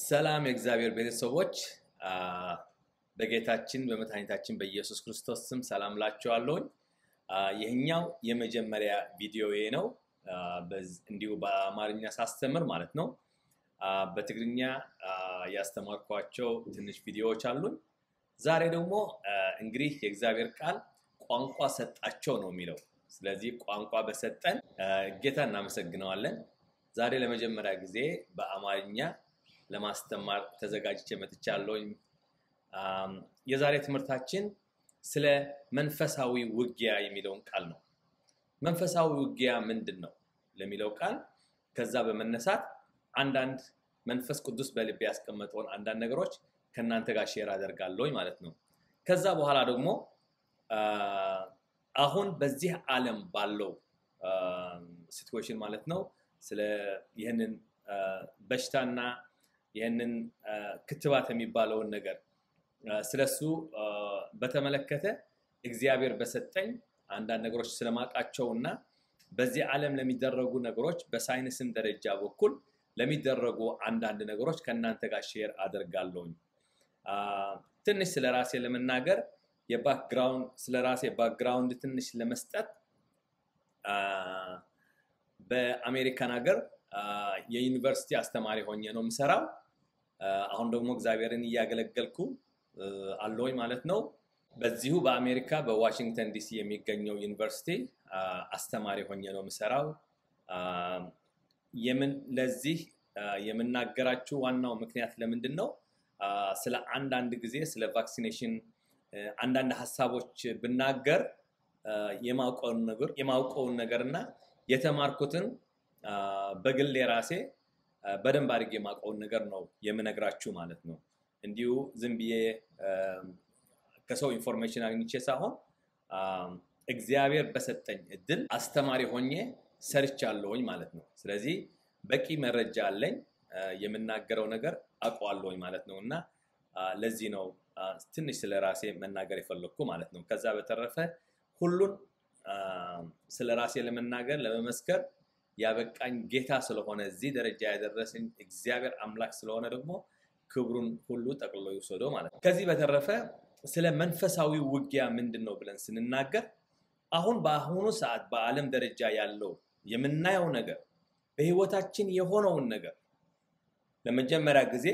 ሰላም የእግዚአብሔር ቤተሰቦች በጌታችን በመድኃኒታችን በኢየሱስ ክርስቶስ ስም ሰላም ላችኋለሁ። ይሄኛው የመጀመሪያ ቪዲዮዬ ነው። እንዲሁ በአማርኛ ሳስተምር ማለት ነው። በትግርኛ ያስተማርኳቸው ትንሽ ቪዲዮዎች አሉን። ዛሬ ደግሞ እንግዲህ የእግዚአብሔር ቃል ቋንቋ ሰጣቸው ነው የሚለው። ስለዚህ ቋንቋ በሰጠን ጌታ እናመሰግነዋለን። ዛሬ ለመጀመሪያ ጊዜ በአማርኛ ለማስተማር ተዘጋጅቼ መጥቻለሁ። የዛሬ ትምህርታችን ስለ መንፈሳዊ ውጊያ የሚለውን ቃል ነው። መንፈሳዊ ውጊያ ምንድነው ለሚለው ቃል ከዛ በመነሳት አንዳንድ መንፈስ ቅዱስ በልቤ ያስቀመጠውን አንዳንድ ነገሮች ከናንተ ጋር ሼር አደርጋለሁ ማለት ነው። ከዛ በኋላ ደግሞ አሁን በዚህ ዓለም ባለው ሲቹዌሽን ማለት ነው ስለ ይሄንን በሽታና ይሄንን ክትባት የሚባለውን ነገር ስለሱ በተመለከተ እግዚአብሔር በሰጠኝ አንዳንድ ነገሮች ስለማቃቸውና በዚህ ዓለም ለሚደረጉ ነገሮች በሳይንስም ደረጃ በኩል ለሚደረጉ አንዳንድ ነገሮች ከናንተ ጋር ሼር አደርጋለሁ። ትንሽ ስለራሴ ለመናገር የባክግራውንድ ስለራሴ ባክግራውንድ ትንሽ ለመስጠት በአሜሪካን ሀገር የዩኒቨርሲቲ አስተማሪ ሆኜ ነው የምሰራው። አሁን ደግሞ እግዚአብሔርን እያገለገልኩ አለሁኝ ማለት ነው። በዚሁ በአሜሪካ በዋሽንግተን ዲሲ የሚገኘው ዩኒቨርሲቲ አስተማሪ ሆኜ ነው የምሰራው። ለዚህ የምናገራችሁ ዋናው ምክንያት ለምንድነው? ስለ አንዳንድ ጊዜ ስለ ቫክሲኔሽን አንዳንድ ሐሳቦች ብናገር የማውቀውን ነገርና የተማርኩትን በግል የራሴ በደንብ አድርጌ የማውቀውን ነገር ነው የምነግራችሁ ማለት ነው። እንዲሁ ዝም ብዬ ከሰው ኢንፎርሜሽን አግኝቼ ሳይሆን እግዚአብሔር በሰጠኝ እድል አስተማሪ ሆኜ ሰርቻለሁኝ ማለት ነው። ስለዚህ በቂ መረጃ አለኝ፣ የምናገረው ነገር አውቀዋለሁኝ ማለት ነውና ለዚህ ነው ትንሽ ስለራሴ መናገር የፈለኩ ማለት ነው። ከዛ በተረፈ ሁሉን ስለራሴ ለመናገር ለመመስከር ያበቃኝ ጌታ ስለሆነ እዚህ ደረጃ ያደረሰኝ እግዚአብሔር አምላክ ስለሆነ ደግሞ ክብሩን ሁሉ ጠቅልሎ ይወስደው ማለት ነው። ከዚህ በተረፈ ስለ መንፈሳዊ ውጊያ ምንድነው ብለን ስንናገር አሁን በአሁኑ ሰዓት በዓለም ደረጃ ያለው የምናየው ነገር በህይወታችን የሆነውን ነገር ለመጀመሪያ ጊዜ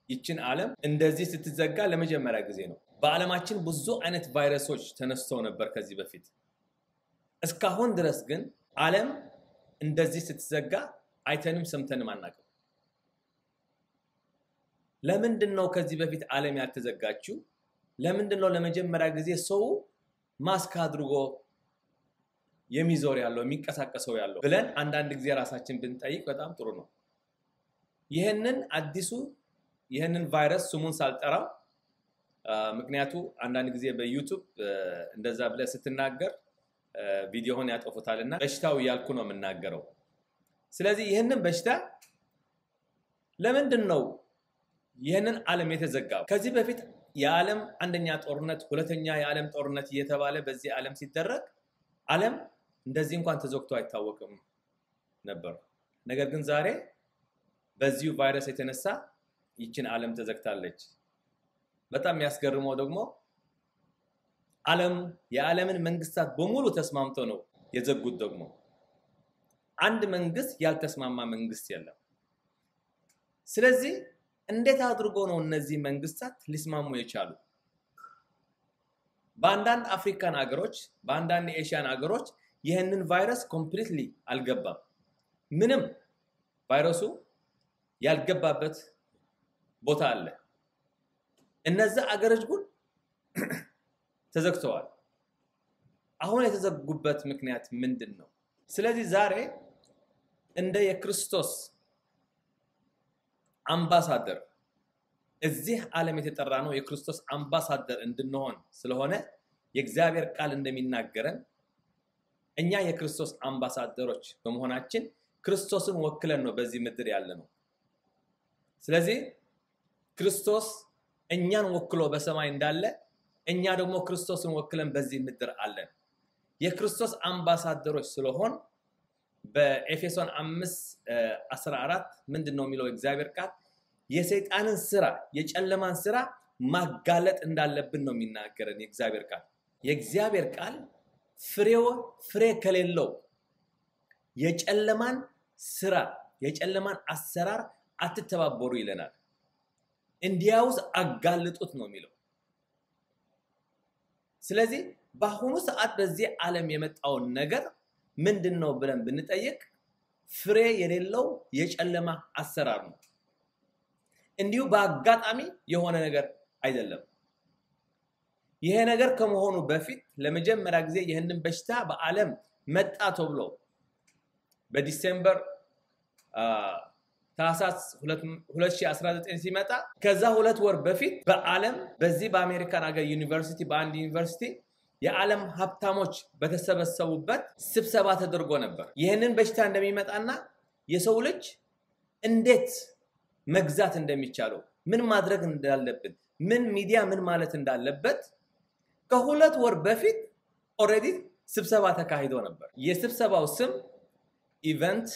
ይችን ዓለም እንደዚህ ስትዘጋ ለመጀመሪያ ጊዜ ነው። በዓለማችን ብዙ አይነት ቫይረሶች ተነስተው ነበር ከዚህ በፊት። እስካሁን ድረስ ግን ዓለም እንደዚህ ስትዘጋ አይተንም ሰምተንም አናውቅም። ለምንድነው ከዚህ በፊት ዓለም ያልተዘጋችው? ለምንድነው ለመጀመሪያ ጊዜ ሰው ማስክ አድርጎ የሚዞር ያለው የሚንቀሳቀሰው ያለው ብለን አንዳንድ ጊዜ ራሳችን ብንጠይቅ በጣም ጥሩ ነው። ይሄንን ቫይረስ ስሙን ሳልጠራው ምክንያቱ አንዳንድ ጊዜ በዩቲዩብ እንደዛ ብለ ስትናገር ቪዲዮውን ያጠፉታልና በሽታው ያልኩ ነው የምናገረው። ስለዚህ ይሄንን በሽታ ለምንድነው ይሄንን ዓለም የተዘጋው? ከዚህ በፊት የዓለም አንደኛ ጦርነት ሁለተኛ የዓለም ጦርነት እየተባለ በዚህ ዓለም ሲደረግ ዓለም እንደዚህ እንኳን ተዘግቶ አይታወቅም ነበር። ነገር ግን ዛሬ በዚሁ ቫይረስ የተነሳ ይችን ዓለም ተዘግታለች። በጣም የሚያስገርመው ደግሞ የዓለምን መንግስታት በሙሉ ተስማምተው ነው የዘጉት። ደግሞ አንድ መንግስት ያልተስማማ መንግስት የለም። ስለዚህ እንዴት አድርጎ ነው እነዚህ መንግስታት ሊስማሙ የቻሉ? በአንዳንድ አፍሪካን ሀገሮች በአንዳንድ ኤሽያን ሀገሮች ይሄንን ቫይረስ ኮምፕሊትሊ አልገባም። ምንም ቫይረሱ ያልገባበት ቦታ አለ። እነዛ አገሮች ግን ተዘግተዋል። አሁን የተዘጉበት ምክንያት ምንድነው? ስለዚህ ዛሬ እንደ የክርስቶስ አምባሳደር እዚህ ዓለም የተጠራ ነው የክርስቶስ አምባሳደር እንድንሆን ስለሆነ የእግዚአብሔር ቃል እንደሚናገረን እኛ የክርስቶስ አምባሳደሮች በመሆናችን ክርስቶስን ወክለን ነው በዚህ ምድር ያለነው። ስለዚህ ክርስቶስ እኛን ወክሎ በሰማይ እንዳለ እኛ ደግሞ ክርስቶስን ወክለን በዚህ ምድር አለን። የክርስቶስ አምባሳደሮች ስለሆን በኤፌሶን 5:14 ምንድነው የሚለው እግዚአብሔር ቃል? የሰይጣንን ስራ የጨለማን ስራ ማጋለጥ እንዳለብን ነው የሚናገረን የእግዚአብሔር ቃል። የእግዚአብሔር ቃል ፍሬ ከሌለው የጨለማን ስራ የጨለማን አሰራር አትተባበሩ ይለናል። እንዲያውስ አጋልጡት ነው የሚለው። ስለዚህ በአሁኑ ሰዓት በዚህ ዓለም የመጣው ነገር ምንድነው ብለን ብንጠይቅ ፍሬ የሌለው የጨለማ አሰራር ነው። እንዲሁ በአጋጣሚ የሆነ ነገር አይደለም። ይሄ ነገር ከመሆኑ በፊት ለመጀመሪያ ጊዜ ይህንን በሽታ በዓለም መጣ ተብሎ በዲሴምበር ታህሳስ 2019 ሲመጣ ከዛ 2 ወር በፊት በዓለም በዚህ በአሜሪካን ሀገር ዩኒቨርሲቲ በአንድ ዩኒቨርሲቲ የዓለም ሀብታሞች በተሰበሰቡበት ስብሰባ ተደርጎ ነበር። ይህንን በሽታ እንደሚመጣና የሰው ልጅ እንዴት መግዛት እንደሚቻለው ምን ማድረግ እንዳለበት ምን ሚዲያ ምን ማለት እንዳለበት ከ2 ወር በፊት ኦሬዲ ስብሰባ ተካሂዶ ነበር። የስብሰባው ስም ኢቨንት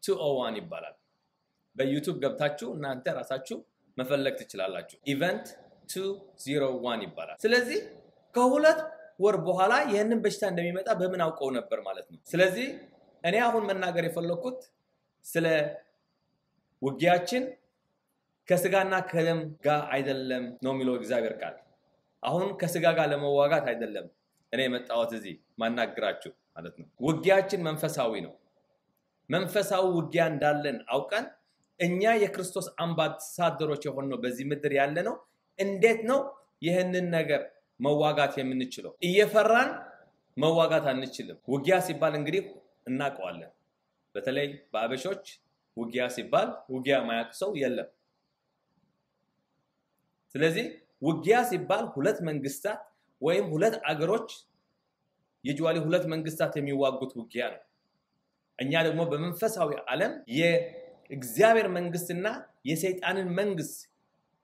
201 ይባላል። በዩቲዩብ ገብታችሁ እናንተ ራሳችሁ መፈለግ ትችላላችሁ። ኢቨንት 201 ይባላል። ስለዚህ ከ2 ወር በኋላ ይሄንን በሽታ እንደሚመጣ በምን አውቀው ነበር ማለት ነው። ስለዚህ እኔ አሁን መናገር የፈለኩት ስለ ውጊያችን ከስጋና ከደም ጋር አይደለም ነው የሚለው እግዚአብሔር ቃል። አሁን ከስጋ ጋር ለመዋጋት አይደለም እኔ የመጣሁት እዚህ ማናገራችሁ ማለት ነው። ውጊያችን መንፈሳዊ ነው። መንፈሳዊ ውጊያ እንዳለን አውቀን እኛ የክርስቶስ አምባሳደሮች የሆነው በዚህ ምድር ያለ ነው እንዴት ነው ይሄንን ነገር መዋጋት የምንችለው? እየፈራን መዋጋት አንችልም። ውጊያ ሲባል እንግዲህ እናቀዋለን። በተለይ በአበሾች ውጊያ ሲባል ውጊያ ማያውቅ ሰው የለም። ስለዚህ ውጊያ ሲባል 2 መንግስታት ወይም 2 አገሮች የጁዋሊ 2 መንግስታት የሚዋጉት ውጊያ ነው። እኛ ደግሞ በመንፈሳዊ ዓለም የእግዚአብሔር መንግስትና የሰይጣንን መንግስት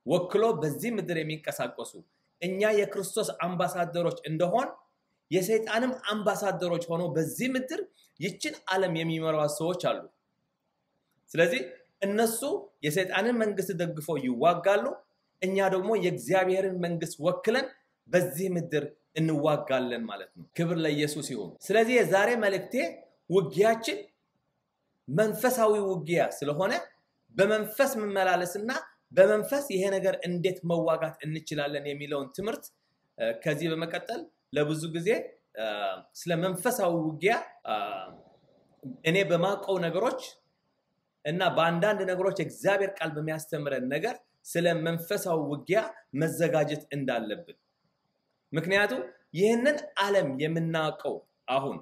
ወክሎ በዚህ ምድር የሚንቀሳቀሱ እኛ የክርስቶስ አምባሳደሮች እንደሆን የሰይጣንም አምባሳደሮች ሆነው በዚህ ምድር ይችን ዓለም የሚመሩ ሰዎች አሉ። ስለዚህ እነሱ የሰይጣንን መንግስት ደግፈው ይዋጋሉ፣ እኛ ደግሞ የእግዚአብሔርን መንግስት ወክለን በዚህ ምድር እንዋጋለን ማለት ነው። ክብር ለኢየሱስ ይሁን። ስለዚህ የዛሬ መልእክቴ ውጊያችን መንፈሳዊ ውጊያ ስለሆነ በመንፈስ መመላለስና በመንፈስ ይሄ ነገር እንዴት መዋጋት እንችላለን የሚለውን ትምህርት ከዚህ በመቀጠል ለብዙ ጊዜ ስለ መንፈሳዊ ውጊያ እኔ በማቀው ነገሮች እና በአንዳንድ ነገሮች እግዚአብሔር ቃል በሚያስተምረን ነገር ስለ መንፈሳዊ ውጊያ መዘጋጀት እንዳለብን። ምክንያቱም ይህንን ዓለም የምናቀው አሁን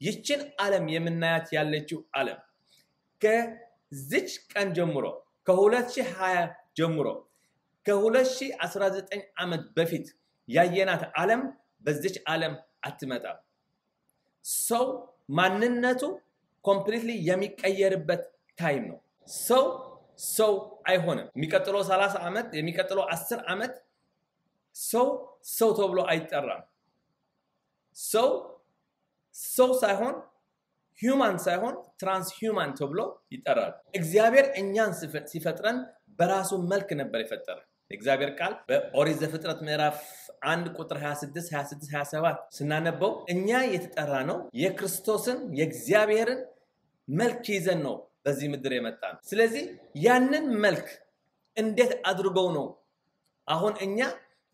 ይችን ዓለም የምናያት ያለችው ዓለም ከዚች ቀን ጀምሮ ከ2020 ጀምሮ ከ2019 ዓመት በፊት ያየናት ዓለም በዚች ዓለም አትመጣም። ሰው ማንነቱ ኮምፕሊትሊ የሚቀየርበት ታይም ነው። ሰው አይሆንም። የሚቀጥለው 30 ዓመት የሚቀጥለው 10 ዓመት ሰው ተብሎ አይጠራም። ሰው ሳይሆን ሂዩማን ሳይሆን ትራንስሂዩማን ተብሎ ይጠራል። እግዚአብሔር እኛን ሲፈጥረን በራሱ መልክ ነበር የፈጠረን። እግዚአብሔር ቃል በኦሪት ዘፍጥረት ምዕራፍ 1 ቁጥር 26 27 ስናነበው እኛ የተጠራ ነው የክርስቶስን የእግዚአብሔርን መልክ ይዘን ነው በዚህ ምድር የመጣን። ስለዚህ ያንን መልክ እንዴት አድርገው ነው አሁን እኛ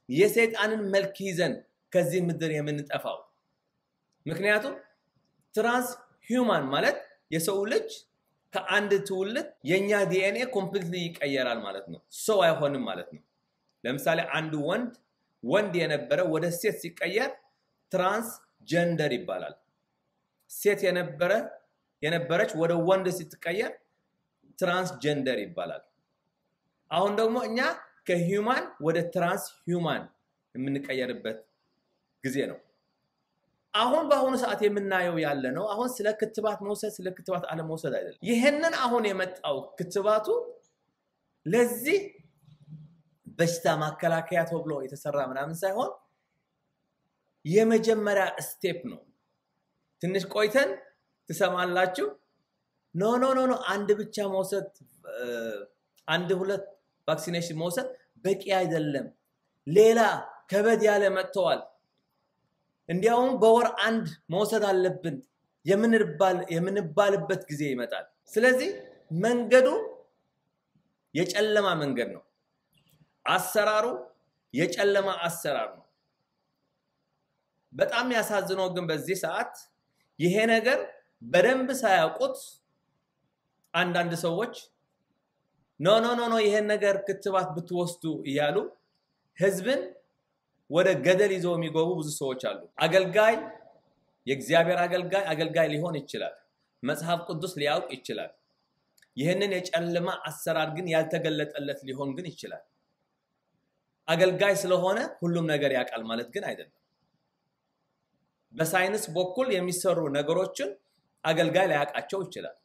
የሰይጣንን መልክ ይዘን ከዚህ ምድር የምንጠፋው? ምክንያቱም ትራንስሂዩማን ማለት የሰው ልጅ ከአንድ ትውልድ የኛ ዲኤንኤ ኮምፕሊትሊ ይቀየራል ማለት ነው። ሰው አይሆንም ማለት ነው። ለምሳሌ አንድ ወንድ የነበረ ወደ ሴት ሲቀየር ትራንስጀንደር ይባላል። ሴት የነበረች ወደ ወንድ ስትቀየር ትራንስጀንደር ይባላል። አሁን ደግሞ እኛ ከሂዩማን ወደ ትራንስሂዩማን የምንቀየርበት ጊዜ ነው። አሁን በአሁኑ ሰዓት የምናየው ያለ ነው። አሁን ስለ ክትባት መውሰድ ስለ ክትባት አለ መውሰድ አይደለም። ይሄንን አሁን የመጣው ክትባቱ ለዚህ በሽታ ማከላከያ ተብሎ የተሰራ ምናምን ሳይሆን የመጀመሪያ ስቴፕ ነው። ትንሽ ቆይተን ትሰማላችሁ ኖ አንድ ብቻ መውሰድ አንድ ሁለት ቫክሲኔሽን መውሰድ በቂ አይደለም ሌላ ከበድ ያለ መጥተዋል እንዲያውም በወር አንድ መውሰድ አለብን የምንባልበት ጊዜ ይመጣል ስለዚህ መንገዱ የጨለማ መንገድ ነው አሰራሩ የጨለማ አሰራር ነው በጣም ያሳዝነው ግን በዚህ ሰዓት ይሄ ነገር በደንብ ሳያውቁት አንዳንድ ሰዎች ኖ ይሄን ነገር ክትባት ብትወስዱ ይያሉ ህዝብን ወደ ገደል ይዘው የሚገቡ ብዙ ሰዎች አሉ አገልጋይ የእግዚአብሔር አገልጋይ ሊሆን ይችላል መጽሐፍ ቅዱስ ሊያውቅ ይችላል ይሄንን የጨለማ አሰራር ግን ያልተገለጠለት ሊሆን ግን ይችላል አገልጋይ ስለሆነ ሁሉም ነገር ያቃል ማለት ግን አይደለም በሳይንስ በኩል የሚሰሩ ነገሮችን አገልጋይ ሊያቃቸው ይችላል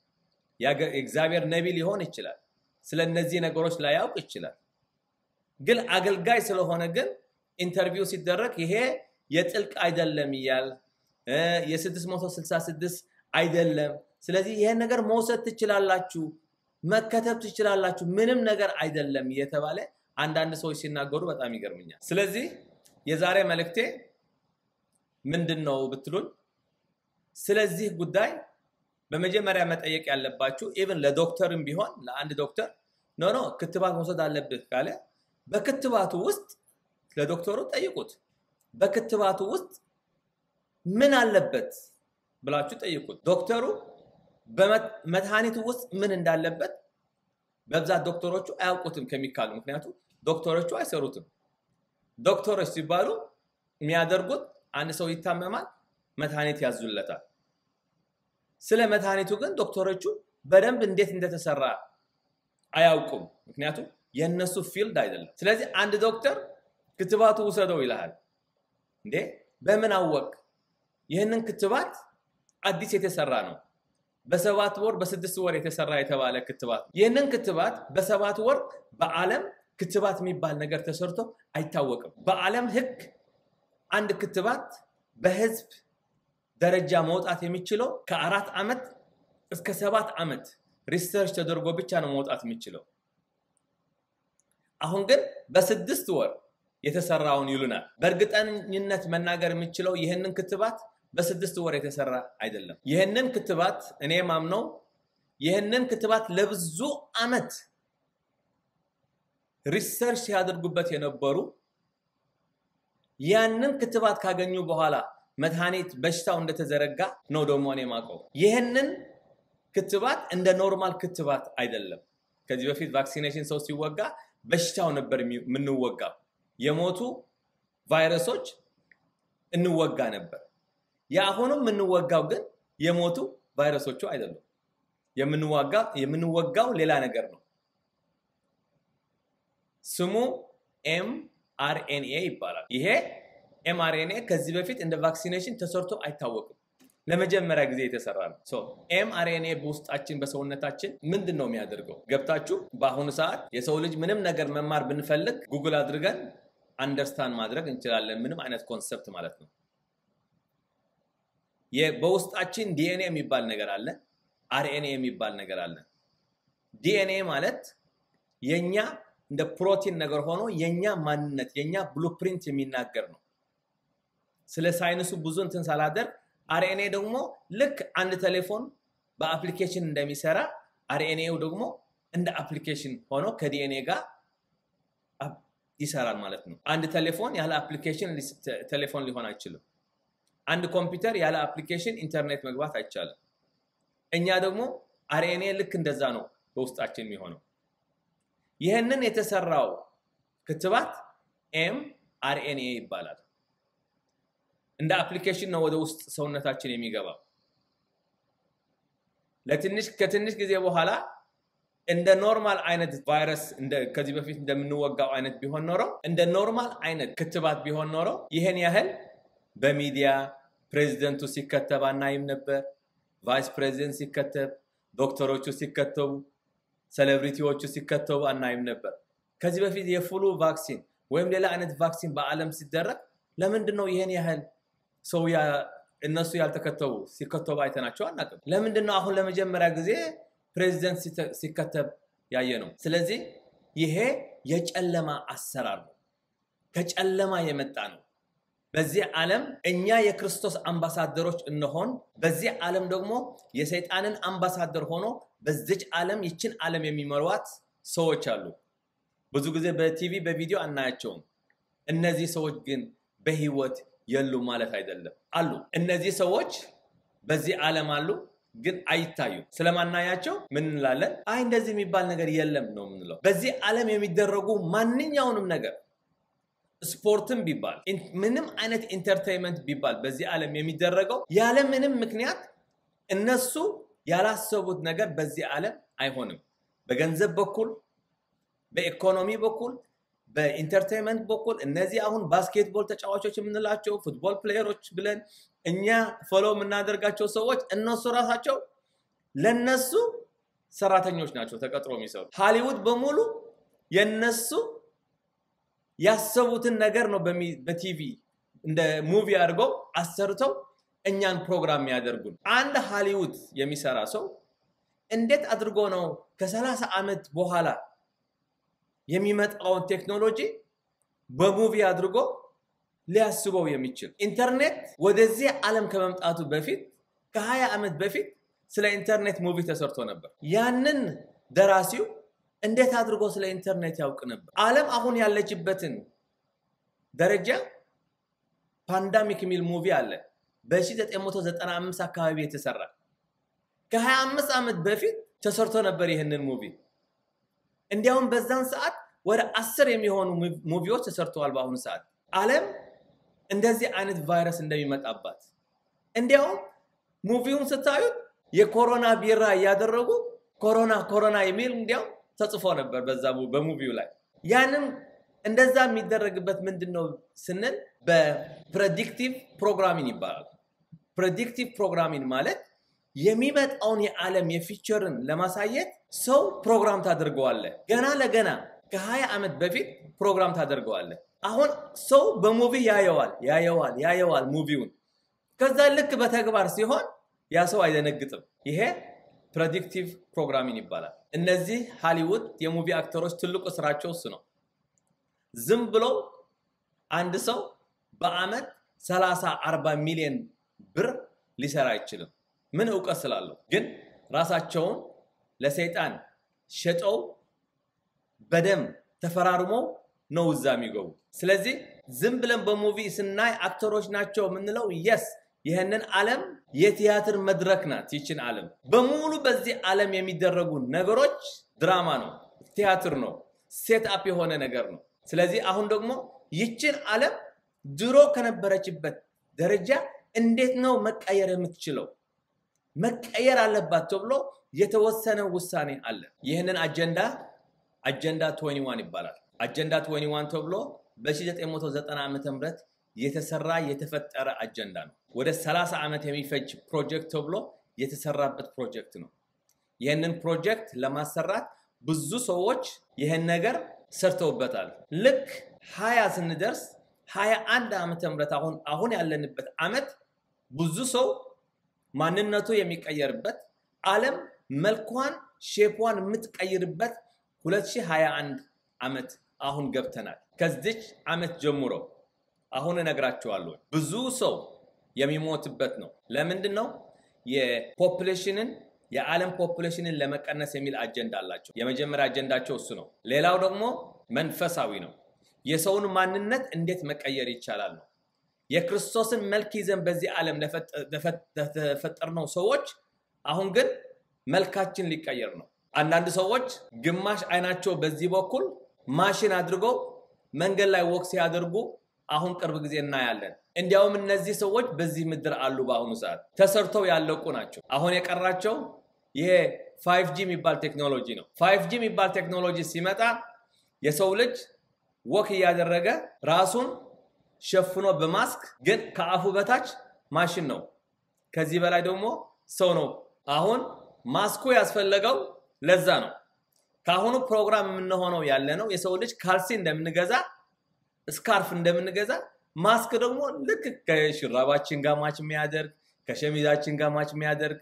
የእግዚአብሔር ነብይ ሊሆን ይችላል ስለነዚህ ነገሮች ላያውቅ ይችላል ግን አገልጋይ ስለሆነ ግን ኢንተርቪው ሲደረግ ይሄ የጥልቅ አይደለም ይያል የ666 አይደለም ስለዚህ ይሄን ነገር መውሰድ ትችላላችሁ መከተብ ትችላላችሁ ምንም ነገር አይደለም የተባለ አንዳንድ ሰዎች ሲናገሩ በጣም ይገርምኛል ስለዚህ የዛሬ መልእክቴ ምንድነው ብትሉን ስለዚህ ጉዳይ በመጀመሪያ መጠየቅ ያለባችሁ ኢቭን ለዶክተርም ቢሆን ለአንድ ዶክተር ኖ ክትባት መውሰድ አለብህ ካለ በክትባቱ ውስጥ ለዶክተሩ ጠይቁት በክትባቱ ውስጥ ምን አለበት ብላችሁ ጠይቁት ዶክተሩ በመድኃኒቱ ውስጥ ምን እንዳለበት በብዛት ዶክተሮቹ አያውቁትም ኬሚካል ምክንያቱም ዶክተሮቹ አይሰሩትም ዶክተሮች ሲባሉ የሚያደርጉት አንድ ሰው ይታመማል መድኃኒት ያዙለታል ስለ መድኃኒቱ ግን ዶክተሮቹ በደንብ እንዴት እንደተሰራ አያውቁም ምክንያቱም የነሱ ፊልድ አይደለም ስለዚህ አንድ ዶክተር ክትባቱ ወሰደው ይላል እንዴ በምን አወቅ ይሄንን ክትባት አዲስ የተሰራ ነው በ7 ወር በ6 ወር የተሰራ የተባለ ክትባት ይሄንን ክትባት በ7 ወር በአለም ክትባት የሚባል ነገር ተሰርቶ አይታወቅም በአለም ህግ አንድ ክትባት በህዝብ ደረጃ መውጣት የሚችለው ከ4 አመት እስከ 7 አመት ሪሰርች ተደርጎ ብቻ ነው መውጣት የሚችለው አሁን ግን በ6 ወር የተሰራውን ይሉናል በእርግጠኝነት መናገር የሚችለው ይሄንን ክትባት በ6 ወር የተሰራ አይደለም ይሄንን ክትባት እኔ ማምነው ይሄንን ክትባት ለብዙ አመት ሪሰርች ያደርጉበት የነበሩ ያንን ክትባት ካገኙ በኋላ መድኃኒት በሽታው እንደተዘረጋ ነው ደግሞ እኔ ማቀው ይሄንን ክትባት እንደ ኖርማል ክትባት አይደለም ከዚህ በፊት ቫክሲኔሽን ሰው ሲወጋ በሽታው ነበር ምንወጋው የሞቱ ቫይረሶች እንወጋ ነበር ያሁንም ምንወጋው ግን የሞቱ ቫይረሶቹ አይደለም የምንወጋው ሌላ ነገር ነው ስሙ mRNA ይባላል ይሄ mRNA ከዚህ በፊት እንደ ቫክሲኔሽን ተሰርቶ አይታወቅም ለመጀመሪያ ጊዜ የተሰራ ነው ሶ mRNA በውስጣችን በሰውነታችን ምንድነው የሚያደርገው ገብታችሁ በአሁኑ ሰዓት የሰው ልጅ ምንም ነገር መማር ብንፈልግ ጉግል አድርገን አንደርስታንድ ማድረግ እንችላለን ምንም አይነት ኮንሰፕት ማለት ነው በውስጣችን DNA የሚባል ነገር አለ RNA የሚባል ነገር አለ DNA ማለት የኛ እንደ ፕሮቲን ነገር ሆኖ የኛ ማንነት የኛ ብሉፕሪንት የሚናገር ነው ስለ ሳይንሱ ብዙ እንትን ሳላደር RNA ደግሞ ልክ አንድ ቴሌፎን በአፕሊኬሽን እንደሚሰራ RNA ደግሞ እንደ አፕሊኬሽን ሆኖ ከDNA ጋር ይሰራል ማለት ነው አንድ ቴሌፎን ያለ አፕሊኬሽን ቴሌፎን ሊሆን አይችልም አንድ ኮምፒውተር ያለ አፕሊኬሽን ኢንተርኔት መግባት አይቻልም እኛ ደግሞ RNA ልክ እንደዛ ነው በውስጣችን የሚሆነው ይሄንን የተሰራው ክትባት mRNA ይባላል እንደ አፕሊኬሽን ነው ወደ ውስጥ ሰውነታችን የሚገባው ከትንሽ ጊዜ በኋላ እንደ ኖርማል አይነት ቫይረስ እንደ ከዚህ በፊት እንደምንወጋው አይነት ቢሆን ኖሮ እንደ ኖርማል አይነት ክትባት ቢሆን ኖሮ ይሄን ያህል በሚዲያ ፕሬዝዳንቱ ሲከተብ አናይም ነበር ቫይስ ፕሬዝዳንት ሲከተብ ዶክተሮቹ ሲከተቡ ሴሌብሪቲዎቹ ሲከተቡ አናይም ነበር ከዚህ በፊት የፍሉ ቫክሲን ወይም ሌላ አይነት ቫክሲን በአለም ሲደረግ ለምንድነው ይሄን ያህል ሰው እነሱ ያልተከተቡ ሲከተቡ አይተናቸው አናቀም ለምንድነው አሁን ለመጀመሪያ ጊዜ ፕሬዝዳንት ሲከተብ ያየ ነው ስለዚህ ይሄ የጨለማ አሰራር ነው ከጨለማ የመጣ ነው በዚህ ዓለም እኛ የክርስቶስ አምባሳደሮች እንሆን በዚህ ዓለም ደግሞ የሰይጣንን አምባሳደር ሆኖ በዚህ ዓለም ይችን ዓለም የሚመሩት ሰዎች አሉ ብዙ ጊዜ በቲቪ በቪዲዮ አናያቸውም እነዚህ ሰዎች ግን በህይወት የሉ ማለት አይደለም አሉ እነዚህ ሰዎች በዚህ ዓለም አሉ ግን አይታዩ ስለማናያቸው ምን እንላለን አይ እንደዚህ የሚባል ነገር የለም ነው ምንለው በዚህ ዓለም የሚደረጉ ማንኛውንም ነገር ስፖርትም ቢባል ምንም አይነት ኢንተርቴይንመንት ቢባል በዚህ ዓለም የሚደረገው ያለ ምንም ምክንያት እነሱ ያላሰቡት ነገር በዚህ ዓለም አይሆንም በገንዘብ በኩል በኢኮኖሚ በኩል በኢንተርቴይንመንት በኩል እነዚህ አሁን ባስኬትቦል ተጫዋቾች የምንላቸው ፉትቦል ፕሌየሮች ብለን እኛ ፎሎ የምናደርጋቸው ሰዎች እነሱ ራሳቸው ለነሱ ሰራተኞች ናቸው ተቀጥሮ የሚሰሩ ሃሊውድ በሙሉ የነሱ ያሰቡትን ነገር ነው በቲቪ እንደ ሙቪ አድርገው አሰርተው እኛን ፕሮግራም ያደርጉን አንድ ሃሊውድ የሚሰራ ሰው እንዴት አድርጎ ነው ከ30 አመት በኋላ የሚመጣው ቴክኖሎጂ በሙቪ አድርጎ ሊያስበው የሚችል ኢንተርኔት ወደዚህ ዓለም ከመምጣቱ በፊት ከ20 አመት በፊት ስለ ኢንተርኔት ሙቪ ተሰርቶ ነበር ያንን ደራሲው እንዴት አድርጎ ስለ ኢንተርኔት ያውቅ ነበር ዓለም አሁን ያለችበትን ደረጃ ፓንደሚክ ሚል ሙቪ አለ በ1995 አካባቢ የተሰራ ከ25 አመት በፊት ተሰርቶ ነበር ይሄንን ሙቪ እንዲያውም በዛን ሰዓት ወደ 10 የሚሆኑ ሙቪዎች ተሰርተዋል በአሁኑ ሰዓት ዓለም እንደዚህ አይነት ቫይረስ እንደሚመጣባት እንዲያውም ሙቪውን ስታዩት የኮሮና ቢራ ያደረጉ ኮሮና የሚል እንዲያውም ተጽፎ ነበር በዛ በሙቪው ላይ ያንን እንደዛ የሚደረግበት ምንድነው ስንል በፕሬዲክቲቭ ፕሮግራሚንግ ይባላል ፕሬዲክቲቭ ፕሮግራሚንግ ማለት የሚመጣውን የዓለም የፊቸርን ለማሳየት ሰው ፕሮግራም ታደርገዋለ ገና ለገና ከ20 አመት በፊት ፕሮግራም ታደርገዋለ አሁን ሰው በሙቪ ያየዋል ሙቪውን ከዛ ልክ በተግባር ሲሆን ያ ሰው አይደነግጥም ይሄ ፕሬዲክቲቭ ፕሮግራሚንግ ይባላል እነዚህ ሃሊውድ የሙቪ አክተሮች ትልቁ ስራቸው እሱ ነው ዝም ብሎ አንድ ሰው በአመት 30-40 ሚሊዮን ብር ሊሰራ አይችልም ምን ዕውቀት ስላለው ግን ራሳቸውን ለሰይጣን ሸጠው በደም ተፈራርመው ነው እዛ የሚገቡ ስለዚህ ዝም ብለን በሙቪ ስናይ አክተሮች ናቸው ምንለው yes ይሄንን ዓለም የቲያትር መድረክ ናት ይችን ዓለም በሙሉ በዚህ ዓለም የሚደረጉ ነገሮች ድራማ ነው ቲያትር ነው ሴት አፕ የሆነ ነገር ነው ስለዚህ አሁን ደግሞ ይችን ዓለም ድሮ ከነበረችበት ደረጃ እንዴት ነው መቀየር የምትችለው መቀየር አለባት ተብሎ የተወሰነ ውሳኔ አለ ይሄንን አጀንዳ 21 ይባላል አጀንዳ 21 ተብሎ በ1990 ዓመተ ምህረት የተሰራ የተፈጠረ አጀንዳ ነው ወደ 30 አመት የሚፈጅ ፕሮጀክት ተብሎ የተሰራበት ፕሮጀክት ነው ይሄንን ፕሮጀክት ለማሰራት ብዙ ሰዎች ይሄን ነገር ሰርተውበታል ልክ 20 ስንደርስ 21 ዓመተ ምህረት አሁን ያለንበት አመት ብዙ ሰው ማንነቱ የሚቀየርበት ዓለም መልኳን ሼፕዋን የምትቀይርበት 2021 አመት አሁን ገብተናል ከዚህ አመት ጀምሮ አሁን እነግራችኋለሁ ብዙ ሰው የሚሞትበት ነው ለምንድነው የፖፑሌሽንን የዓለም ፖፑሌሽንን ለመቀነስ የሚል አጀንዳ አላቸው የመጀመሪያ አጀንዳቸው እሱ ነው ሌላው ደግሞ መንፈሳዊ ነው የሰውን ማንነት እንዴት መቀየር ይቻላል ነው የክርስቶስን መልክ ይዘን በዚህ ዓለም ለፈጠርነው ሰዎች አሁን ግን መልካችን ሊቀየር ነው አንዳንድ ሰዎች ግማሽ አይናቸው በዚህ በኩል ማሽን አድርገው መንገድ ላይ ወክ ሲያደርጉ አሁን ቅርብ ጊዜ እናያለን እንዲያውም እነዚህ ሰዎች በዚህ ምድር አሉ በአሁኑ ሰዓት ተሰርተው ያለቁ ናቸው አሁን የቀራቸው ይሄ 5G የሚባል ቴክኖሎጂ ነው 5G የሚባል ቴክኖሎጂ ሲመጣ የሰው ልጅ ወክ ያደረገ ራሱን ሸፍኖ በማስክ ግን ከአፉ በታች ማሽን ነው ከዚህ በላይ ደግሞ ሰው ነው አሁን ማስኩ ያስፈልገው ለዛ ነው ካሁኑ ፕሮግራም የምንሆነው ያለነው የሰው ልጅ ካልሲ እንደምንገዛ ስካርፍ እንደምንገዛ ማስክ ደግሞ ልክ ከሽራባችን ጋር ማች የሚያደርግ ከሸሚዛችን ጋር ማች የሚያደርግ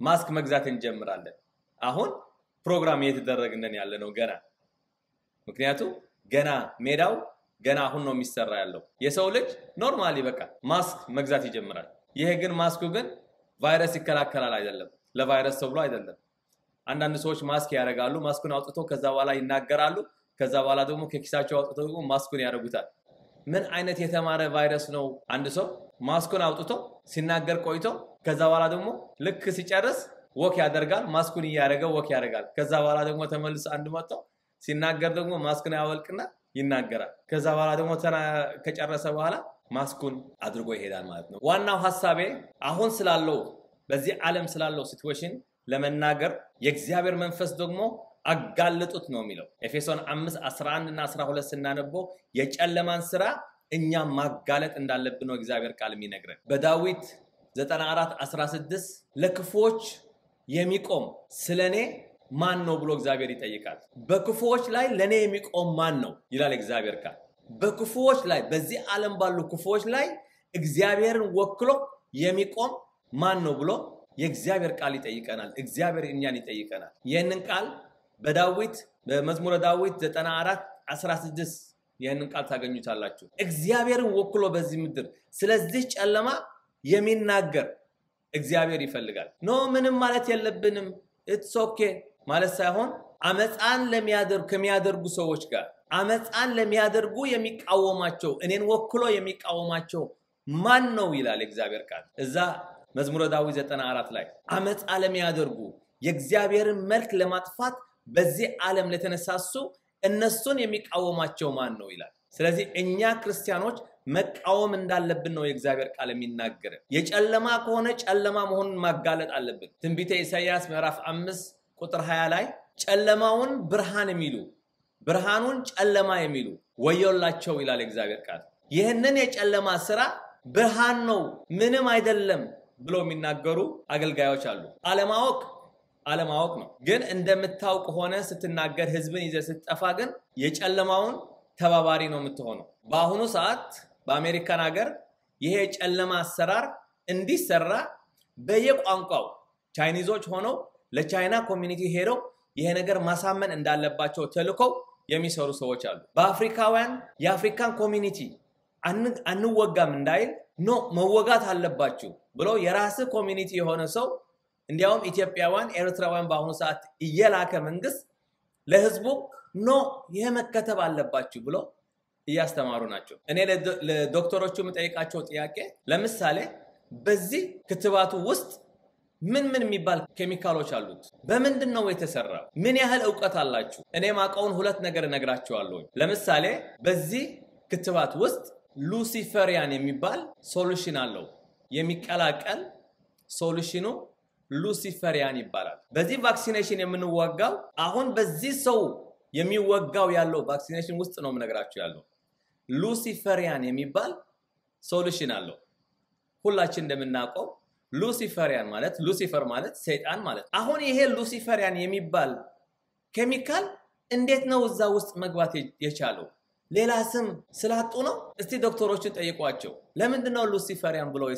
ማስክ መግዛት እንጀምራለን አሁን ፕሮግራም እየተደረገልን ያለነው ገና ምክንያቱም ገና ሜዳው ገና አሁን ነው የሚሰራ ያለው የሰው ልጅ ኖርማሊ በቃ ማስክ መግዛት ይጀምራል ይሄ ግን ማስኩ ግን ቫይረስ ይከላከላል አይደለም ለቫይረስ ተብሎ አይደለም አንዳንድ ሰዎች ማስክ ያደርጋሉ ማስኩን አውጥተው ከዛ በኋላ ይናገራሉ ከዛ በኋላ ደግሞ ከኪሳቸው አውጥተው ደግሞ ማስኩን ያደርጉታል ምን አይነት የተማረ ቫይረስ ነው አንድ ሰው ማስኩን አውጥቶ ሲናገር ቆይቶ ከዛ በኋላ ደግሞ ልክ ሲጨርስ ወክ ያደርጋል ማስኩን ያደርጋ ወክ ያደርጋል ከዛ በኋላ ደግሞ ተመልሶ አንድ መጥቶ ሲናገር ደግሞ ማስኩን ያወልቅና ይናገራል ከዛ በኋላ ደግሞ ከጨረሰ በኋላ ማስኩን አድርጎ ይሄዳል ማለት ነው ዋናው ሐሳቤ አሁን ስላለው በዚህ ዓለም ስላለው ሲቹዌሽን ለመናገር የእግዚአብሔር መንፈስ ደግሞ አጋልጡት ነው የሚለው ኤፌሶን 5:11 እና 12 ስናነበው የጨለማን ሥራ እኛ ማጋለጥ እንዳለብን ነው እግዚአብሔር ቃል የሚነግረን በዳዊት 94:16 ለክፎች የሚቆም ስለኔ ማን ነው ብሎ እግዚአብሔር ይጠይቃል በክፎች ላይ ለኔ የሚቆም ማን ነው ይላል እግዚአብሔር ቃል በክፎች ላይ በዚህ ዓለም ባሉ ክፎች ላይ እግዚአብሔርን ወክሎ የሚቆም ማን ነው ብሎ የእግዚአብሔር ቃል ይጠይቀናል እግዚአብሔር እኛን ይጠይቀናል ይሄንን ቃል በዳዊት በመዝሙረ ዳዊት 94:16 ይሄንን ቃል ታገኙታላችሁ እግዚአብሔርን ወክሎ በዚህ ምድር ስለዚህ ጨለማ የሚናገር እግዚአብሔር ይፈልጋል ኖ ምንም ማለት የለብንም it's okay ማለት ሳይሆን አመጻን ከሚያደርጉ ሰዎች ጋር አመጻን ለሚያደርጉ የሚቃወማቸው እኔን ወክሎ የሚቃወማቸው ማን ነው ይላል እግዚአብሔር ቃል እዛ መዝሙረ ዳዊት 94 ላይ አመጻ ለሚያደርጉ የእግዚአብሔርን መልክ ለማጥፋት በዚህ ዓለም ለተነሳሱ እነሱን የሚቃወማቸው ማን ነው ይላል ስለዚህ እኛ ክርስቲያኖች መቃወም እንዳለብን ነው የእግዚአብሔር ቃል የሚናገር የጨለማ ከሆነ ጨለማ መሆኑን ማጋለጥ አለብን ትንቢተ ኢሳይያስ ምዕራፍ 5:20 ላይ ጨለማውን ብርሃን የሚሉ ብርሃኑን ጨለማ የሚሉ ወዮላቸው ይላል እግዚአብሔር ቃል ይሄንን የጨለማ ሥራ ብርሃን ነው ምንም አይደለም ብሎ የሚናገሩ አገልጋዮች አሉ አለማወቅ ነው ግን እንደምታውቅ ሆነ ስትናገር ህዝብን ይዘ ስትጠፋ ግን የጨለማውን ተባባሪ ነው የምትሆነው በአሁኑ ሰዓት በአሜሪካን ሀገር ይሄ ጨለማ አሰራር እንዲሰራ በየቋንቋው ቻይኒዞች ሆነው ለቻይና ኮሚኒቲ ሄደው ይሄ ነገር ማሳመን እንዳለባቸው ተልከው የሚሰሩ ሰዎች አሉ በአፍሪካውያን የአፍሪካን ኮሚኒቲ አንወጋም እንዳይል ኖ መወጋት አለባችሁ ብሎ የራስ ኮሚኒቲ የሆነ ሰው እንዲያውም ኢትዮጵያውያን ኤርትራውያን በአሁኑ ሰዓት እየላከ መንግስት ለህዝቡ ኖ ይሄ መከተብ አለባችሁ ብሎ እያስተማሩ ናቸው እኔ ለዶክተሮቹ የምጠይቃቸው ጥያቄ ለምሳሌ በዚህ ክትባቱ ውስጥ ምን የሚባል ኬሚካሎች አሉት በመንድነው የተሰራው ምን ያህል ዕውቀት አላችሁ እኔ ማቀውን ሁለት ነገር እነግራችኋለሁ ለምሳሌ በዚህ ክትባት ውስጥ ሉሲፈሪያን የሚባል ሶሉሽን አለው የሚቀላቀል ሶሉሽኑ ሉሲፈሪያን ይባላል በዚህ ቫክሲኔሽን የምንወጋው አሁን በዚህ ሰው የሚወጋው ያለው ቫክሲኔሽን ውስጥ ነው የምነግራችሁ ያለው ሉሲፈሪያን የሚባል ሶሉሽን አለው ሁላችን እንደምናውቀው ሉሲፈሪያን ማለት ሉሲፈር ማለት ሰይጣን ማለት አሁን ይሄ ሉሲፈሪያን የሚባል ኬሚካል እንዴት ነው እዛ ውስጥ መግባት የቻለው ሌላ ስም ስላጡ ነው እስቲ ዶክተሮችን ጠይቋቸው ለምንድን ነው ሉሲፈሪያን ብለው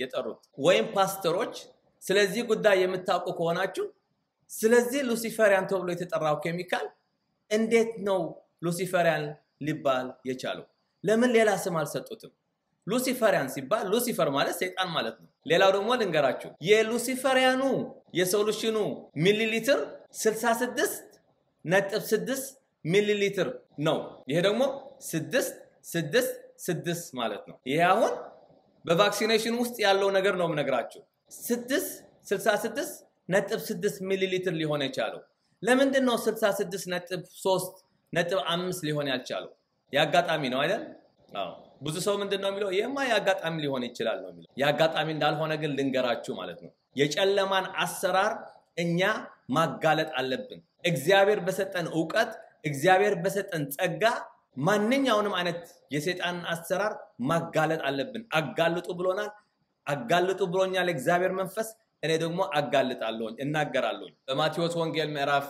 የጠሩት ወይም ፓስተሮች ስለዚህ ጉዳይ የምታውቁ ከሆናችሁ ስለዚህ ሉሲፈሪያን ተብሎ የተጠራው ኬሚካል እንዴት ነው ሉሲፈሪያን ሊባል የቻለው ለምን ሌላ ስም አልሰጡትም ሉሲፈሪያን ሲባል ሉሲፈር ማለት ሰይጣን ማለት ነው ሌላው ደግሞ ልንገራችሁ የሉሲፈሪያኑ የሶሉሽኑ ሚሊሊትር 66.6 ሚሊሊትር ነው ይሄ ደግሞ 6 ማለት ነው ይሄ አሁን በቫክሲኔሽን ውስጥ ያለው ነገር ነው የምነግራችሁ 66.6 ሚሊሊትር ሊሆን ይችላል ለምንድን ነው 66.3.5 ሊሆን ያልቻለው ያጋጣሚ ነው አይደል አዎ ብዙ ሰው ምንድነው የሚለው የማ ያጋጣሚ ሊሆን ይችላል ነው የሚለው ያጋጣሚ እንዳልሆነ ግን ልንገራችሁ ማለት ነው የጨለማን አሰራር እኛ ማጋለጥ አለብን እግዚአብሔር በሰጠን ዕውቀት እግዚአብሔር በሰጠን ጸጋ ማንኛውንም አይነት የሰይጣን አሰራር ማጋለጥ አለብን አጋልጡ ብሎናል አጋልጡ ብሎኛል እግዚአብሔር መንፈስ እኔ ደግሞ አጋልጣለሁ እናገራለሁ በማቴዎስ ወንጌል ምዕራፍ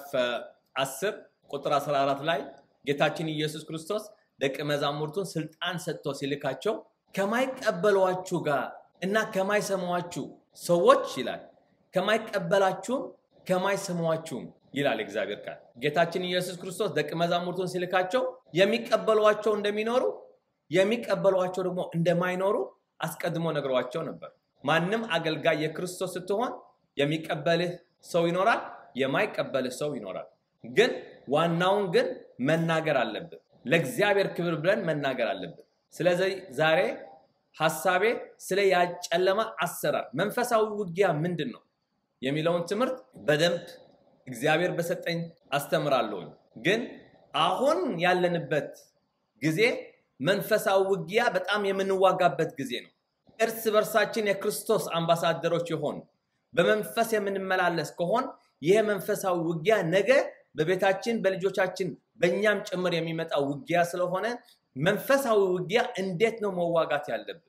10:14 ላይ ጌታችን ኢየሱስ ክርስቶስ ደቀ መዛሙርቱን ስልጣን ሰጥቶ ሲልካቸው ከማይቀበሏችሁ ጋር እና ከማይሰማዋችሁ ሰዎች ይላል ከማይቀበላችሁም ከማይሰማዋችሁም ይላል እግዚአብሔር ቃል። ጌታችን ኢየሱስ ክርስቶስ ደቀ መዛሙርቱን ሲልካቸው የሚቀበሏቸው እንደሚኖሩ የሚቀበሏቸው ደግሞ እንደማይኖሩ አስቀድሞ ነግሯቸው ነበር። ማንም አገልጋይ የክርስቶስ ስትሆን የሚቀበልህ ሰው ይኖራል፣ የማይቀበልህ ሰው ይኖራል። ግን ዋናውን ግን መናገር አለብን። ለእግዚአብሔር ክብር ብለን መናገር አለብን። ስለዚህ ዛሬ ሐሳቤ ስለ ያጨለማ አሰራር መንፈሳዊ ውጊያ ምንድነው የሚለውን ትምህርት በደንብ እግዚአብሔር በሰጠኝ አስተምራለሁ። ግን አሁን ያለንበት ጊዜ መንፈሳዊ ውጊያ በጣም የምንዋጋበት ጊዜ ነው። እርስ በርሳችን የክርስቶስ አምባሳደሮች ይሆን በመንፈስ የምንመላለስ ከሆን ይሄ መንፈሳዊ ውጊያ ነገ በቤታችን በልጆቻችን በእኛም ጭምር የሚመጣ ውጊያ ስለሆነ መንፈሳዊ ውጊያ እንዴት ነው መዋጋት ያለብን?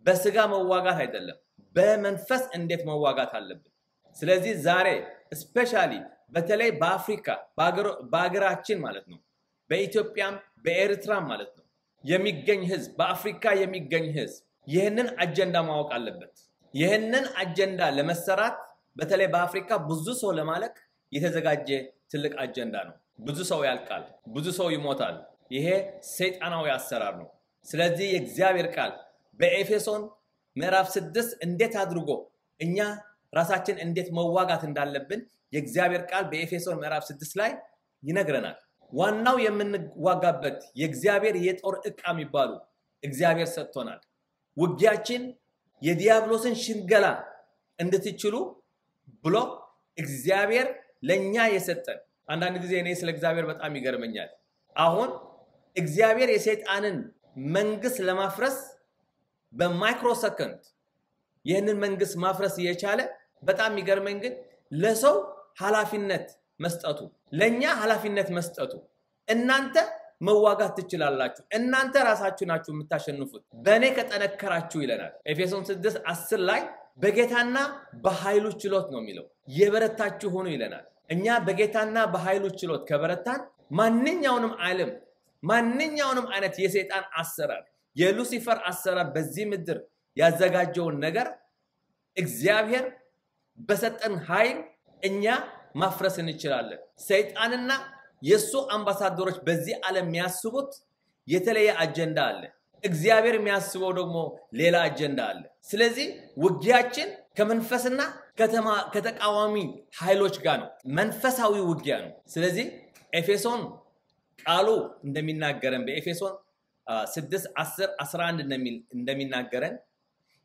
በስጋ መዋጋት አይደለም፣ በመንፈስ እንዴት መዋጋት አለብን? ስለዚህ ዛሬ ስፔሻሊ በተለይ በአፍሪካ በአገራችን ማለት ነው በኢትዮጵያም በኤርትራም ማለት ነው የሚገኝ ህዝብ በአፍሪካ የሚገኝ ህዝብ ይህንን አጀንዳ ማወቅ አለበት። ይህንን አጀንዳ ለመሰራት በተለይ በአፍሪካ ብዙ ሰው ለማለቅ የተዘጋጀ ትልቅ አጀንዳ ነው። ብዙ ሰው ያልቃል፣ ብዙ ሰው ይሞታል። ይሄ ሰይጣናዊ አሰራር ነው። ስለዚህ የእግዚአብሔር ቃል በኤፌሶን ምዕራፍ 6 እንዴት አድርጎ እኛ ራሳችን እንዴት መዋጋት እንዳለብን የእግዚአብሔር ቃል በኤፌሶን ምዕራፍ 6 ላይ ይነግረናል። ዋናው የምንዋጋበት የእግዚአብሔር የጦር ዕቃ የሚባሉ እግዚአብሔር ሰጥቶናል። ውጊያችን የዲያብሎስን ሽንገላ እንድትችሉ ብሎ እግዚአብሔር ለኛ የሰጠን። አንዳንድ ጊዜ እኔ ስለ እግዚአብሔር በጣም ይገርመኛል። አሁን እግዚአብሔር የሰይጣንን መንግስት ለማፍረስ በማይክሮ ሰከንድ ይህንን መንግስት ማፍረስ የቻለ በጣም ይገርመኝ። ግን ለሰው ኃላፊነት መስጠቱ ለኛ ኃላፊነት መስጠቱ እናንተ መዋጋት ትችላላችሁ፣ እናንተ ራሳችሁ ናችሁ የምታሸንፉት በእኔ ከጠነከራችሁ ይለናል። ኤፌሶን 6:10 ላይ በጌታና በኃይሉ ችሎት ነው የሚለው የበረታችሁ ሆኑ ይለናል። እኛ በጌታና በኃይሉ ችሎት ከበረታን ማንኛውንም ዓለም ማንኛውንም አይነት የሰይጣን አሰራር የሉሲፈር አሰራር በዚህ ምድር ያዘጋጀውን ነገር እግዚአብሔር በሰጠን ኃይል እኛ ማፍረስ እንችላለን። ሰይጣንና የሱ አምባሳደሮች በዚህ ዓለም የሚያስቡት የተለየ አጀንዳ አለ። እግዚአብሔር የሚያስበው ደግሞ ሌላ አጀንዳ አለ። ስለዚህ ውጊያችን ከመንፈስና ከተቃዋሚ ኃይሎች ጋር ነው። መንፈሳዊ ውጊያ ነው። ስለዚህ ኤፌሶን ቃሉ እንደሚናገረን በኤፌሶን 6:10-11 እንደሚናገረን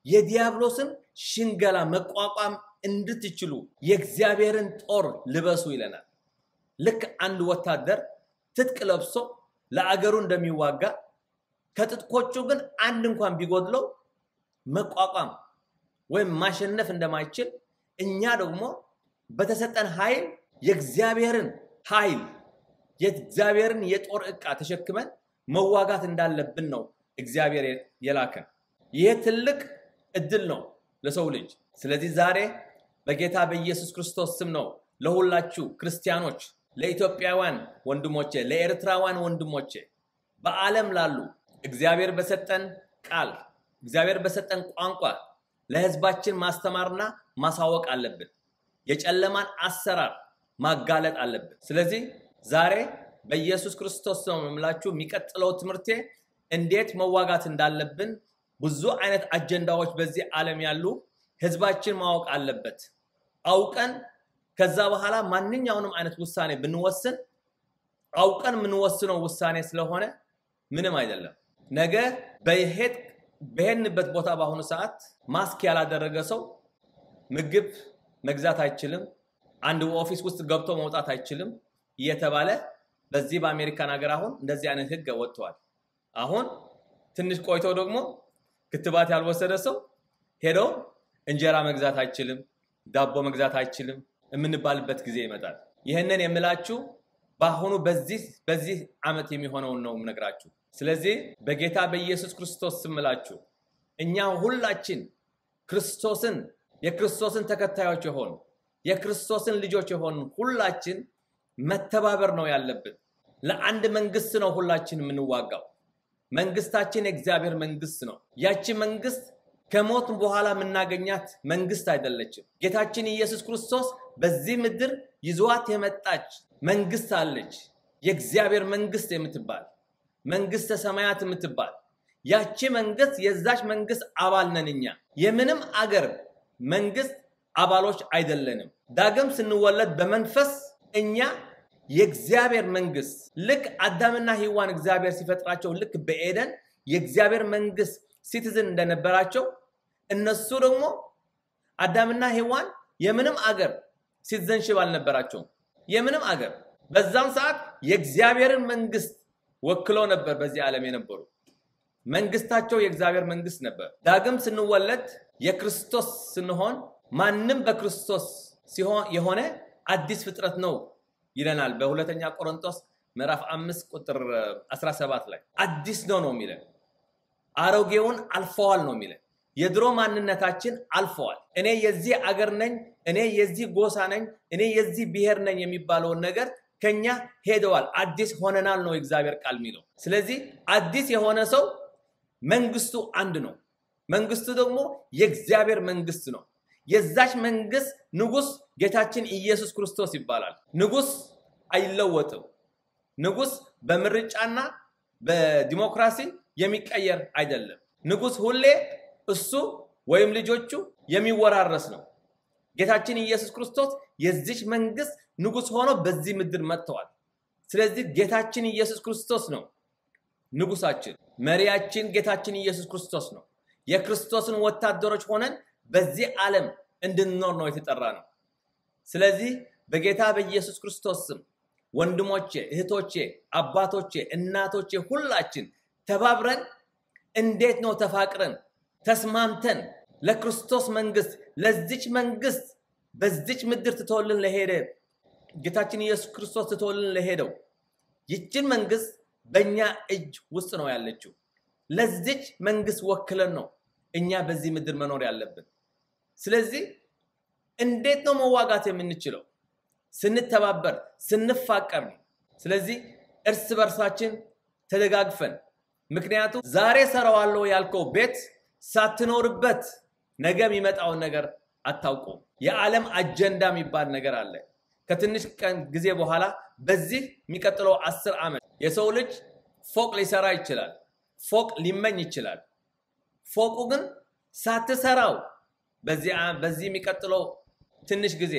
የዲያብሎስን ሽንገላ መቋቋም እንድትችሉ የእግዚአብሔርን ጦር ልበሱ ይለናል። ልክ አንድ ወታደር ትጥቅ ለብሶ ለአገሩ እንደሚዋጋ ከትጥቆቹ ግን አንድ እንኳን ቢጎድለው መቋቋም ወይም ማሸነፍ እንደማይችል እኛ ደግሞ በተሰጠን ኃይል የእግዚአብሔርን ኃይል የእግዚአብሔርን የጦር ዕቃ ተሸክመን መዋጋት እንዳለብን ነው እግዚአብሔር የላከን። ይሄ ትልቅ እድል ነው ለሰው ልጅ። ስለዚህ ዛሬ በጌታ በኢየሱስ ክርስቶስ ስም ነው ለሁላችሁ ክርስቲያኖች፣ ለኢትዮጵያውያን ወንድሞቼ፣ ለኤርትራውያን ወንድሞቼ፣ በዓለም ላሉ እግዚአብሔር በሰጠን ቃል እግዚአብሔር በሰጠን ቋንቋ ለህዝባችን ማስተማርና ማሳወቅ አለብን። የጨለማን አሰራር ማጋለጥ አለብን። ስለዚህ ዛሬ በኢየሱስ ክርስቶስ ነው የምላችሁ የሚቀጥለው ትምህርቴ እንዴት መዋጋት እንዳለብን ብዙ አይነት አጀንዳዎች በዚህ ዓለም ያሉ ህዝባችን ማወቅ አለበት። አውቀን ከዛ በኋላ ማንኛውንም አይነት ውሳኔ ብንወስን አውቀን ምንወስነው ውሳኔ ስለሆነ ምንም አይደለም። ነገ በሄድንበት ቦታ በአሁኑ ሰዓት ማስክ ያላደረገ ሰው ምግብ መግዛት አይችልም፣ አንድ ኦፊስ ውስጥ ገብቶ መውጣት አይችልም እየተባለ በዚህ በአሜሪካን ሀገር አሁን እንደዚህ አይነት ህግ ወጥቷል። አሁን ትንሽ ቆይቶ ደግሞ ክትባት ያልወሰደ ሰው ሄዶ እንጀራ መግዛት አይችልም፣ ዳቦ መግዛት አይችልም የምንባልበት ጊዜ ይመጣል። ይሄንን የምላችሁ በአሁኑ በዚህ ዓመት የሚሆነው ነው የምነግራችሁ። ስለዚህ በጌታ በኢየሱስ ክርስቶስ ስምላችሁ እኛ ሁላችን የክርስቶስን ተከታዮች የሆኑ የክርስቶስን ልጆች የሆኑ ሁላችን መተባበር ነው ያለብን። ለአንድ መንግስት ነው ሁላችን የምንዋጋው። መንግስታችን የእግዚአብሔር መንግስት ነው። ያቺ መንግስት ከሞት በኋላ የምናገኛት መንግስት አይደለችም። ጌታችን ኢየሱስ ክርስቶስ በዚህ ምድር ይዟት የመጣች መንግስት አለች የእግዚአብሔር መንግስት የምትባል መንግስተ ሰማያት የምትባል ያቺ መንግስት የዛች መንግስት አባል ነንኛ የምንም አገር መንግስት አባሎች አይደለንም ዳግም ስንወለድ በመንፈስ እኛ የእግዚአብሔር መንግስት ልክ አዳምና ሔዋን እግዚአብሔር ሲፈጥራቸው ልክ በኤደን የእግዚአብሔር መንግስት ሲቲዝን እንደነበራቸው እነሱ ደግሞ አዳምና ሔዋን የምንም አገር ሲቲዝንሺፕ አልነበራቸው የምንም አገር በዛም ሰዓት የእግዚአብሔርን መንግስት ወክለው ነበር በዚህ ዓለም የነበሩ መንግስታቸው የእግዚአብሔር መንግስት ነበር ዳግም ስንወለድ የክርስቶስ ስንሆን ማንንም በክርስቶስ ሲሆን የሆነ አዲስ ፍጥረት ነው ይለናል በሁለተኛ ቆሮንቶስ ምዕራፍ 5 ቁጥር 17 ላይ አዲስ ነው የሚለው አሮጌውን አልፈዋል ነው የሚለው የድሮ ማንነታችን አልፈዋል እኔ የዚህ አገር ነኝ እኔ የዚህ ጎሳ ነኝ እኔ የዚህ ብሔር ነኝ የሚባለው ነገር ከኛ ሄደዋል አዲስ ሆነናል ነው እግዚአብሔር ቃል የሚለው ስለዚህ አዲስ የሆነ ሰው መንግስቱ አንድ ነው መንግስቱ ደግሞ የእግዚአብሔር መንግስት ነው የዛች መንግስት ንጉስ ጌታችን ኢየሱስ ክርስቶስ ይባላል ንጉስ አይለወጥም ንጉስ በምርጫና በዲሞክራሲ የሚቀየር አይደለም ንጉስ ሁሌ እሱ ወይም ልጆቹ የሚወራረስ ነው ጌታችን ኢየሱስ ክርስቶስ የዚህ መንግስት ንጉስ ሆኖ በዚህ ምድር መጥቷል ስለዚህ ጌታችን ኢየሱስ ክርስቶስ ነው ንጉሳችን መሪያችን ጌታችን ኢየሱስ ክርስቶስ ነው የክርስቶስን ወታደሮች ሆነን በዚህ ዓለም እንድንኖር ነው የተጠራ ነው ስለዚህ በጌታ በኢየሱስ ክርስቶስ ስም ወንድሞቼ እህቶቼ አባቶቼ እናቶቼ ሁላችን ተባብረን እንዴት ነው ተፋቅረን ተስማምተን ለክርስቶስ መንግስት ለዚች መንግስት በዚች ምድር ተተወልን ለሄደ ጌታችን ኢየሱስ ክርስቶስ ተተወልን ለሄደው ይችን መንግስት በእኛ እጅ ውስጥ ነው ያለችው ለዚች መንግስት ወክለን ነው እኛ በዚህ ምድር መኖር ያለብን ስለዚህ እንዴት ነው መዋጋት የምንችለው ስንተባበር ስንፋቀር ስለዚህ እርስ በርሳችን ተደጋግፈን ምክንያቱም ዛሬ ሰራዋለው ያልከው ቤት ሳትኖርበት ነገ የሚመጣው ነገር አታውቁም የዓለም አጀንዳ የሚባል ነገር አለ ከትንሽ ቀን ጊዜ በኋላ በዚህ የሚቀጥለው 10 አመት የሰው ልጅ ፎቅ ሊሰራ ይችላል ፎቅ ሊመኝ ይችላል ፎቁ ግን ሳትሰራው በዚህ የሚቀጥለው ትንሽ ጊዜ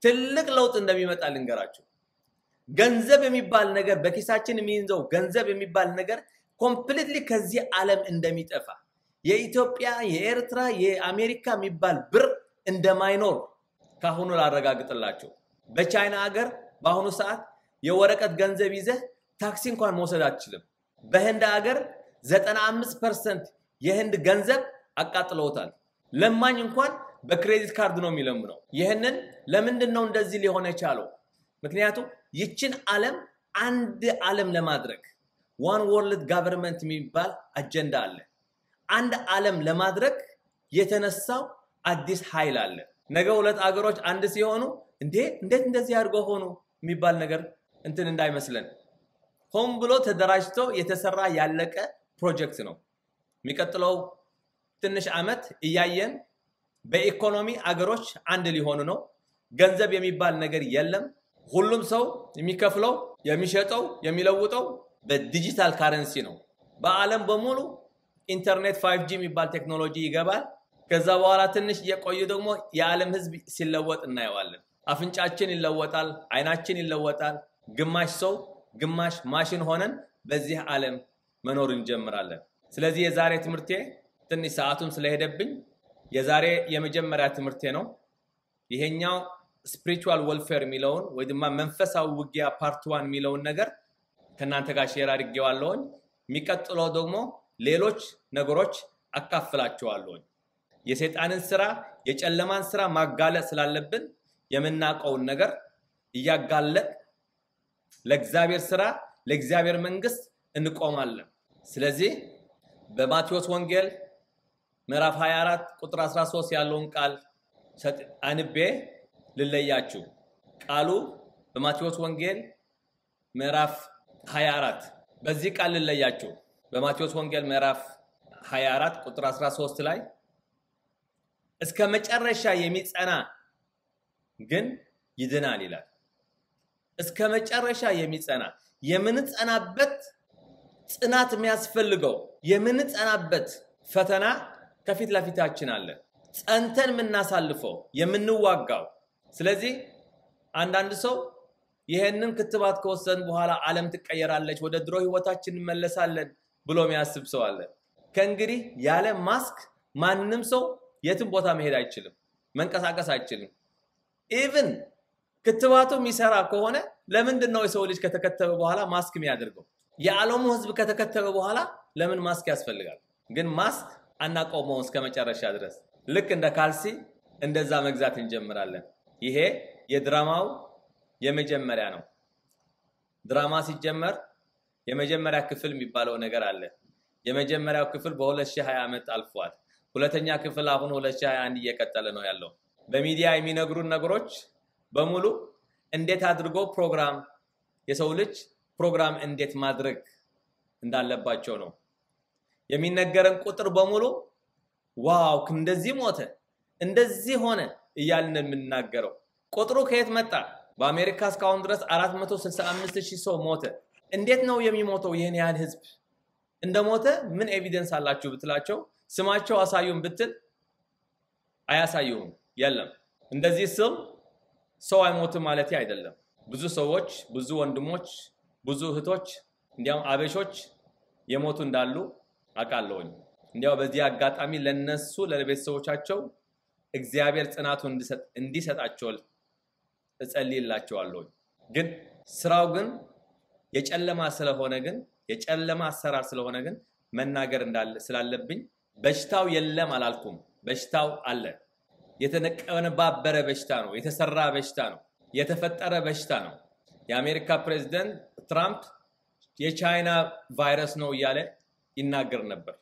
ትልቅ ለውጥ እንደሚመጣ ልንገራችሁ ገንዘብ የሚባል ነገር በኪሳችን የሚይዘው ገንዘብ የሚባል ነገር ኮምፕሊትሊ ከዚህ ዓለም እንደሚጠፋ የኢትዮጵያ የኤርትራ የአሜሪካ የሚባል ብር እንደማይኖር ካሁኑ ላረጋግጥላችሁ በቻይና ሀገር በአሁኑ ሰዓት የወረቀት ገንዘብ ይዘህ ታክሲ እንኳን መውሰድ አትችልም በህንድ ሀገር 95% የህንድ ገንዘብ አቃጥለውታል ለማኝ እንኳን በክሬዲት ካርድ ነው የሚለምነው ይሄንን ለምንድን ነው እንደዚህ ሊሆን የቻለው ምክንያቱም ይችን ዓለም አንድ ዓለም ለማድረግ one world government የሚባል አጀንዳ አለ አንድ ዓለም ለማድረግ የተነሳው አዲስ ኃይል አለ ነገ ሁለት አገሮች አንድ ሲሆኑ እንዴት እንደዚህ አድርገው ሆኑ የሚባል ነገር እንትን እንዳይመስለን ሆም ብሎ ተደራጅቶ የተሰራ ያለቀ ፕሮጀክት ነው የሚቀጥለው ትንሽ አመት እያየን በኢኮኖሚ አገሮች አንድ ሊሆኑ ነው ገንዘብ የሚባል ነገር የለም ሁሉም ሰው የሚከፍለው የሚሸጠው የሚለውጠው በዲጂታል ካረንሲ ነው በአለም በሙሉ ኢንተርኔት 5G የሚባል ቴክኖሎጂ ይገባል ከዛ በኋላ ትንሽ የቆዩ ደግሞ የዓለም ህዝብ ሲለወጥ እናየዋለን አፍንጫችን ይለወጣል አይናችን ይለወጣል ግማሽ ሰው ግማሽ ማሽን ሆነን በዚህ ዓለም መኖር እንጀምራለን ስለዚህ የዛሬ ትምርቴ ትንሽ ሰዓቱም ስለሄደብኝ የዛሬ የመጀመሪያ ትምርቴ ነው ይሄኛው spiritual welfare የሚለውን ወይ ድማ መንፈሳዊ ውጊያ ፓርት 1 የሚለውን ነገር ከናንተ ጋር ሼር አድርጌዋለሁ የሚቀጥለው ደግሞ ሌሎች ነገሮች አካፍላችኋለሁ የሰይጣንን ስራ የጨለማን ስራ ማጋለጥ ስላለብን የምናቀው ነገር እያጋለጥ ለእግዚአብሔር ስራ ለእግዚአብሔር መንግስት እንቆማለን ስለዚህ በማቴዎስ ወንጌል ምዕራፍ 24 ቁጥር 13 ያለውን ቃል አንቤ ልለያችሁ ቃሉ በማቴዎስ ወንጌል ምዕራፍ 24 በዚህ ቃል ልለያችሁ በማቴዎስ ወንጌል ምዕራፍ 24 ቁጥር 13 ላይ እስከ መጨረሻ የሚጸና ግን ይድናል ይላል እስከ መጨረሻ የሚጸና የምንጸናበት ጽናት የሚያስፈልገው የምንጸናበት ፈተና ከፊት ለፊታችን አለ ጸንተን ምናሳልፈው የምንዋጋው ስለዚህ አንዳንድ ሰው ይሄንን ክትባት ከወሰን በኋላ ዓለም ትቀየራለች ወደ ድሮ ህይወታችን እንመለሳለን ብሎ የሚያስብ ሰው አለ ከእንግዲህ ያለ ማስክ ማንንም ሰው የትም ቦታ መሄድ አይችልም መንቀሳቀስ አይችልም ኢቭን ክትባቱ የሚሰራ ከሆነ ለምንድን ነው የሰው ልጅ ከተከተበ በኋላ ማስክ የሚያደርገው የዓለሙ ህዝብ ከተከተበ በኋላ ለምን ማስክ ያስፈልጋል ግን ማስክ አናቆመው እስከ መጨረሻ ድረስ ልክ እንደ ካልሲ እንደዛ መግዛት እንጀምራለን ይሄ የድራማው የመጀመሪያ ነው ድራማ ሲጀመር የመጀመሪያ ክፍል የሚባለው ነገር አለ የመጀመሪያው ክፍል በ2020 ዓመት አልፏል ሁለተኛ ክፍል አሁን 2021 እየቀጠለ ነው ያለው በሚዲያ የሚነግሩን ነገሮች በሙሉ እንዴት አድርጎ ፕሮግራም የሰው ልጅ ፕሮግራም እንዴት ማድረግ እንዳለባቸው ነው የሚነገረን ቁጥር በሙሉ ዋው እንደዚህ ሞተ እንደዚህ ሆነ እያልን የምንናገረው ቁጥሩ ከየት መጣ በአሜሪካ እስካሁን ድረስ 465000 ሰው ሞተ እንዴት ነው የሚሞተው ይሄን ያህል ህዝብ እንደሞተ ምን ኤቪደንስ አላችሁ ብትላቸው ስማቸው አሳዩን ብትል አያሳዩም የለም እንደዚህ ስም ሰው አይሞትም ማለት አይደለም ብዙ ሰዎች ብዙ ወንድሞች ብዙ እህቶች እንዲያው አበሾች የሞቱ እንዳሉ አቃለውኝ እንዲያው በዚህ አጋጣሚ ለነሱ ለቤተሰቦቻቸው እግዚአብሔር ጽናቱን እንዲሰጣቸው እጸልይላቸዋለሁ ግን ስራው ግን የጨለማ ስለሆነ ግን የጨለማ አሰራር ስለሆነ ግን መናገር እንዳለ ስላለብኝ በሽታው የለም አላልኩም በሽታው አለ የተነቀነባበረ በሽታ ነው የተሰራ በሽታ ነው የተፈጠረ በሽታ ነው የአሜሪካ ፕሬዝዳንት ትራምፕ የቻይና ቫይረስ ነው ያለ ይናገር ነበር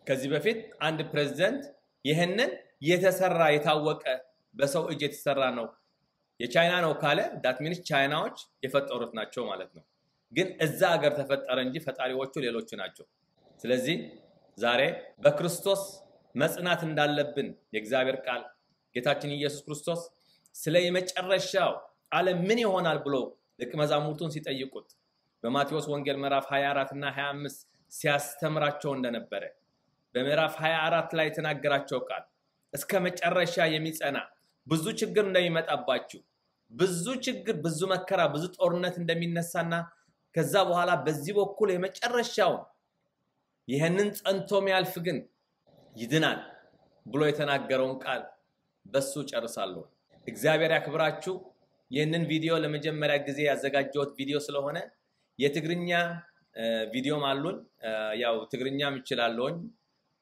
ከዚህ በፊት አንድ ፕሬዝዳንት ይሄንን የተሰራ የታወቀ በሰው እጅ የተሰራ ነው የቻይና ነው ካለ that means ቻይናዎች የፈጠሩት ናቸው ማለት ነው ግን እዛ ሀገር ተፈጠረ እንጂ ፈጣሪዎቹ ሌሎች ናቸው ስለዚህ ዛሬ በክርስቶስ መጽናት እንዳለብን የእግዚአብሔር ቃል ጌታችን ኢየሱስ ክርስቶስ ስለ የመጨረሻው ዓለም ምን ይሆናል ብሎ ደቀ መዛሙርቱን ሲጠይቁት በማቴዎስ ወንጌል ምዕራፍ 24 እና 25 ሲያስተምራቸው እንደነበረ በምዕራፍ 24 ላይ ተናገራቸው ቃል እስከ መጨረሻ የሚጸና ብዙ ችግር እንደሚመጣባችሁ ብዙ ችግር ብዙ መከራ ብዙ ጦርነት እንደሚነሳና ከዛ በኋላ በዚህ በኩል የመጨረሻው ይሄንን ጸንቶ የሚያልፍ ግን ይድናል ብሎ የተናገረውን ቃል በሱ ጨርሳለሁ እግዚአብሔር ያክብራችሁ ይሄንን ቪዲዮ ለመጀመሪያ ጊዜ ያዘጋጀሁት ቪዲዮ ስለሆነ የትግርኛ ቪዲዮ ማሉን ያው ትግርኛም ይችላልኝ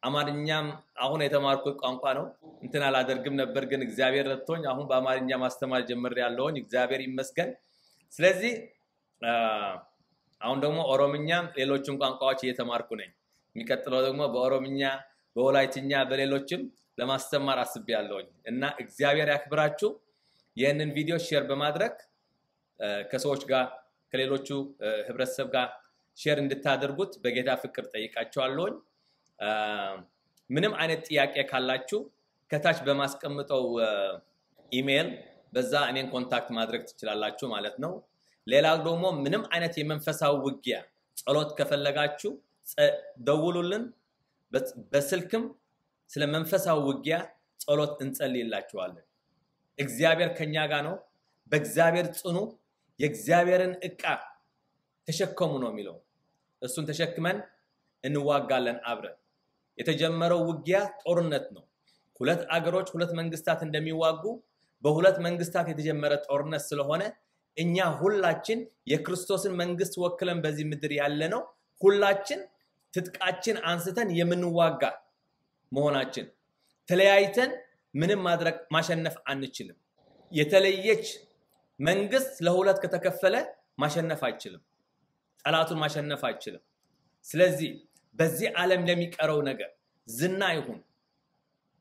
አማርኛም አሁን የተማርኩት ቋንቋ ነው እንትን አላደርግም ነበር ግን እግዚአብሔር ረድቶኝ አሁን በአማርኛ ማስተማር ጀምሬያለሁኝ እግዚአብሔር ይመስገን ስለዚህ አሁን ደግሞ ኦሮምኛም ሌሎችም ቋንቋዎች እየተማርኩ ነኝ የሚቀጥለው ደግሞ በኦሮምኛ በወላይትኛ በሌሎችም ለማስተማር አስቤያለሁኝ እና እግዚአብሔር ያክብራችሁ ይሄንን ቪዲዮ ሼር በማድረግ ከሰዎች ጋር ከሌሎቹ ህብረተሰብ ጋር ሼር እንድታደርጉት በጌታ ፍቅር ጠይቃችኋለሁኝ ምንም አይነት ጥያቄ ካላችሁ ከታች በማስቀምጠው ኢሜል በዛ እኔን ኮንታክት ማድረግ ትችላላችሁ ማለት ነው ሌላው ደግሞ ምንም አይነት የመንፈሳዊ ውጊያ ጸሎት ከፈለጋችሁ ደውሉልን በስልክም ስለ መንፈሳዊ ውጊያ ጸሎት እንጸልይላችኋለን እግዚአብሔር ከኛ ጋር ነው በእግዚአብሔር ጽኑ የእግዚአብሔርን ዕቃ ተሸከሙ ነው የሚለው እሱን ተሸክመን እንዋጋለን አብረን የተጀመረው ውጊያ ጦርነት ነው ሁለት አገሮች ሁለት መንግስታት እንደሚዋጉ በሁለት መንግስታት የተጀመረ ጦርነት ስለሆነ እኛ ሁላችን የክርስቶስን መንግስት ወክለን በዚህ ምድር ያለነው ሁላችን ትጥቃችን አንስተን የምንዋጋ መሆናችን ተለያይተን ምንም ማድረግ ማሸነፍ አንችልም የተለየች መንግስት ለሁለት ከተከፈለ ማሸነፍ አይችልም ጠላቱን ማሸነፍ አይችልም ስለዚህ በዚህ ዓለም ለሚቀረው ነገር ዝና ይሁን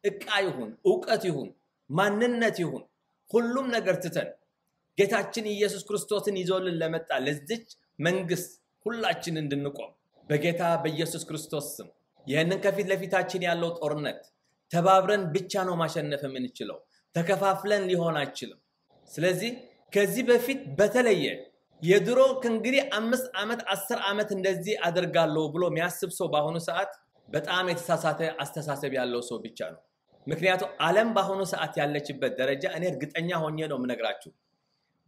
ዕቃ ይሁን ዕውቀት ይሁን ማንነት ይሁን ሁሉም ነገር ትተን ጌታችን ኢየሱስ ክርስቶስን ይዞልን ለመጣ ለዚች መንግስት ሁላችን እንድንቆም በጌታ በኢየሱስ ክርስቶስ ስም ይሄንን ከፊት ለፊታችን ያለው ጦርነት ተባብረን ብቻ ነው ማሸነፍ የምንችለው ተከፋፍለን ሊሆን አይችልም ስለዚህ ከዚህ በፊት በተለየ የድሮ ከእንግዲህ 5 ዓመት 10 ዓመት እንደዚህ አደርጋለሁ ብሎ የሚያስብ ሰው በአሁኑ ሰዓት በጣም የተሳሳተ አስተሳሰብ ያለው ሰው ብቻ ነው። ምክንያቱም ዓለም በአሁኑ ሰዓት ያለችበት ደረጃ እኔ እርግጠኛ ሆኜ ነው የምነግራችሁ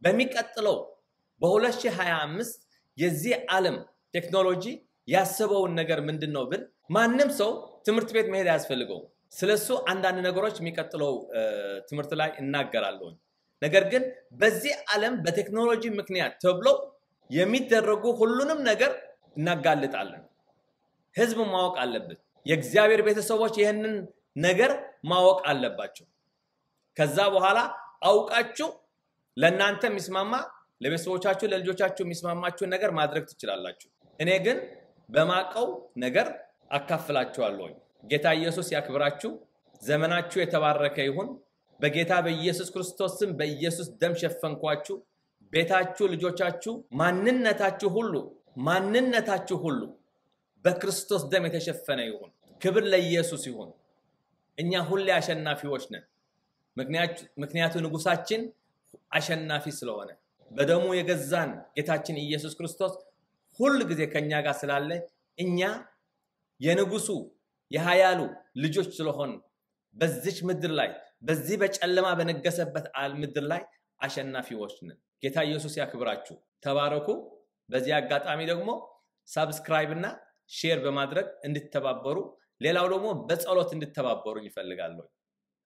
በሚቀጥለው በ2025 የዚህ ዓለም ቴክኖሎጂ ያሰበውን ነገር ምንድነው ብል ማንንም ሰው ትምህርት ቤት መሄድ ያስፈልገው ስለሱ አንዳንድ ነገሮች የሚቀጥለው ትምህርት ላይ እናገራለሁ ነገር ግን በዚህ ዓለም በቴክኖሎጂ ምክንያት ተብሎ የሚደረጉ ሁሉንም ነገር እናጋልጣለን ህዝብ ማወቅ አለበት የእግዚአብሔር ቤተሰቦች ይሄንን ነገር ማወቅ አለባቸው ከዛ በኋላ አውቃችሁ ለእናንተ የሚስማማ ለቤተሰቦቻችሁ ለልጆቻችሁ የሚስማማችሁ ነገር ማድረግ ትችላላችሁ እኔ ግን በማቀው ነገር አካፍላችኋለሁ ጌታ ኢየሱስ ያክብራችሁ ዘመናችሁ የተባረከ ይሁን በጌታ በኢየሱስ ክርስቶስ ስም በኢየሱስ ደም ሸፈንኳችሁ ቤታችሁ ልጆቻችሁ ማንነታችሁ ሁሉ በክርስቶስ ደም የተሸፈነ ይሁን ክብር ለኢየሱስ ይሁን እኛ ሁሌ አሸናፊዎች ነን ምክንያቱ ንጉሳችን አሸናፊ ስለሆነ በደሙ የገዛን ጌታችን ኢየሱስ ክርስቶስ ሁሉ ጊዜ ከኛ ጋር ስላለ እኛ የንጉሱ የኃያሉ ልጆች ስለሆን በዚች ምድር ላይ በዚህ በጨለማ በነገሰበት ምድር ላይ አሸናፊዎች ነን ጌታ ኢየሱስ ያክብራችሁ ተባረኩ በዚህ አጋጣሚ ደግሞ ሰብስክራይብ እና ሼር በማድረግ እንድትተባበሩ ሌላው ደግሞ በጸሎት እንድትተባበሩኝ ይፈልጋለሁ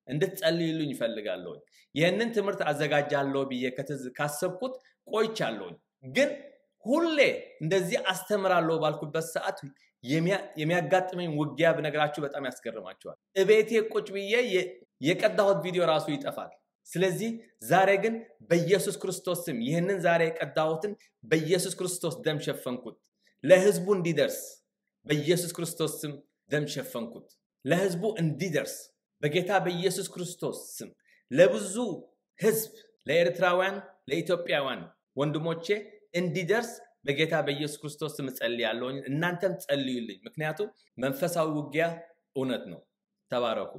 እንድትጸልዩልኝ ይፈልጋለሁ ይሄንን ትምህርት አዘጋጃለሁ ብዬ ካሰብኩት ቆይቻለሁ ግን ሁሌ እንደዚህ አስተምራለሁ ባልኩበት ሰዓት የሚያጋጥመኝ ውጊያ በነገራችሁ በጣም ያስገርማችኋል እቤቴ ቁጭ ብዬ የቀዳሁት ቪዲዮ ራሱ ይጠፋል ስለዚህ ዛሬ ግን በኢየሱስ ክርስቶስ ስም ይሄንን ዛሬ የቀዳሁትን በኢየሱስ ክርስቶስ ደም ሸፈንኩት ለህዝቡ እንዲደርስ በኢየሱስ ክርስቶስ ስም ደም ሸፈንኩት ለህዝቡ እንዲደርስ በጌታ በኢየሱስ ክርስቶስ ስም ለብዙ ህዝብ ለኤርትራውያን ለኢትዮጵያውያን ወንድሞቼ እንዲደርስ በጌታ በኢየሱስ ክርስቶስ ስም ጸልያለሁ እናንተም ጸልዩልኝ ምክንያቱም መንፈሳዊ ውጊያ እውነት ነው ተባረኩ